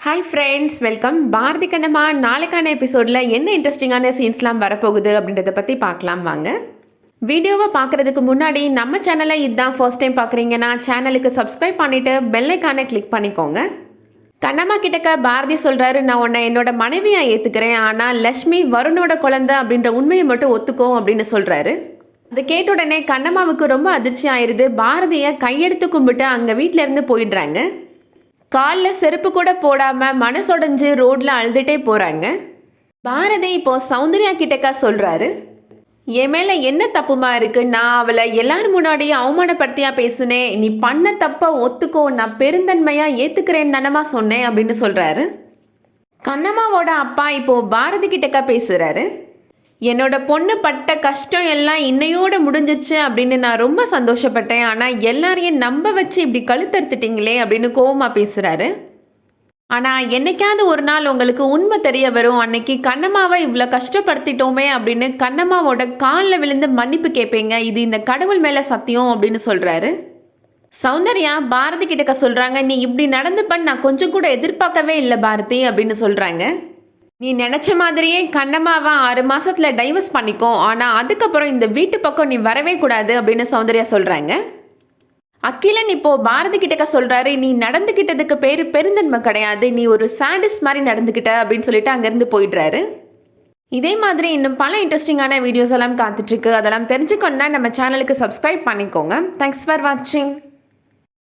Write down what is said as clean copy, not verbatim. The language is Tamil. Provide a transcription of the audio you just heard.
Hi friends, welcome. Bharathi Kannamma நாளைக்கான எபிசோடில் என்ன இன்ட்ரெஸ்டிங்கான சீன்ஸ்லாம் வரப்போகுது அப்படின்றத பற்றி பார்க்கலாம் வாங்க. வீடியோவை பார்க்குறதுக்கு முன்னாடி நம்ம சேனலை இதுதான் ஃபர்ஸ்ட் டைம் பார்க்குறீங்கன்னா சேனலுக்கு சப்ஸ்கிரைப் பண்ணிவிட்டு பெல்லைக்கானை கிளிக் பண்ணிக்கோங்க. கண்ணம்மா கிட்டக்க பாரதி சொல்கிறாரு, நான் உன்னை என்னோட மனைவியாக ஏற்றுக்கிறேன், ஆனால் லக்ஷ்மி வருணோட குழந்தை அப்படின்ற உண்மையை மட்டும் ஒத்துக்கோ அப்படின்னு சொல்கிறாரு. அதை கேட்ட உடனே கண்ணம்மாவுக்கு ரொம்ப அதிர்ச்சி ஆயிடுது. பாரதியை கையெடுத்து கும்பிட்டு அங்கே வீட்டிலேருந்து போயிடுறாங்க. காலில் செருப்பு கூட போடாமல் மனசொடைஞ்சு ரோட்டில் அழுதுகிட்டே போகிறாங்க. பாரதி இப்போ சௌந்தர்யா கிட்டக்கா சொல்கிறாரு, என் மேலே என்ன தப்புமா இருக்குது? நான் அவளை எல்லாரும் முன்னாடியும் அவமானப்படுத்தியா பேசுனேன். நீ பண்ண தப்பை ஒத்துக்கோ, நான் பெருந்தன்மையாக ஏற்றுக்கிறேன்னு தானம்மா சொன்னேன் அப்படின்னு சொல்கிறாரு. கண்ணம்மாவோட அப்பா இப்போது பாரதி கிட்டக்கா பேசுகிறாரு. என்னோட பொண்ணு பட்ட கஷ்டம் எல்லாம் இன்னையோட முடிஞ்சிருச்சு அப்படின்னு நான் ரொம்ப சந்தோஷப்பட்டேன். ஆனால் எல்லாரையும் நம்ப வச்சு இப்படி கழுத்தறுத்துட்டீங்களே அப்படின்னு கோவமாக பேசுகிறாரு. ஆனால் என்னைக்காவது ஒரு நாள் உங்களுக்கு உண்மை தெரிய வரும். அன்னைக்கு கண்ணம்மாவை இவ்வளோ கஷ்டப்படுத்திட்டோமே அப்படின்னு கண்ணம்மாவோட காலில் விழுந்து மன்னிப்பு கேட்பீங்க. இது இந்த கடவுள் மேலே சத்தியம் அப்படின்னு சொல்கிறாரு. சௌந்தர்யா பாரதி கிட்டக்க சொல்கிறாங்க, நீ இப்படி நடந்துப்பன்னு நான் கொஞ்சம் கூட எதிர்பார்க்கவே இல்லை பாரதி அப்படின்னு சொல்கிறாங்க. நீ நினச்ச மாதிரியே கண்ணம்மாவை 6 மாதத்தில் டைவர்ஸ் பண்ணிக்கோ, ஆனால் அதுக்கப்புறம் இந்த வீட்டு பக்கம் நீ வரவே கூடாது அப்படின்னு சௌந்தர்யா சொல்கிறாங்க. அகிலன் இப்போது பாரதி கிட்டக்க சொல்கிறாரு, நீ நடந்துக்கிட்டதுக்கு பேர் பெருந்தன்மை கிடையாது, நீ ஒரு சாடிஸ்ட் மாதிரி நடந்துக்கிட்ட அப்படின்னு சொல்லிட்டு அங்கேருந்து போயிடுறாரு. இதே மாதிரி இன்னும் பல இன்ட்ரெஸ்டிங்கான வீடியோஸ் எல்லாம் காத்துட்ருக்கு. அதெல்லாம் தெரிஞ்சுக்கணுன்னா நம்ம சேனலுக்கு சப்ஸ்கிரைப் பண்ணிக்கோங்க. தேங்க்ஸ் ஃபார் வாட்சிங்.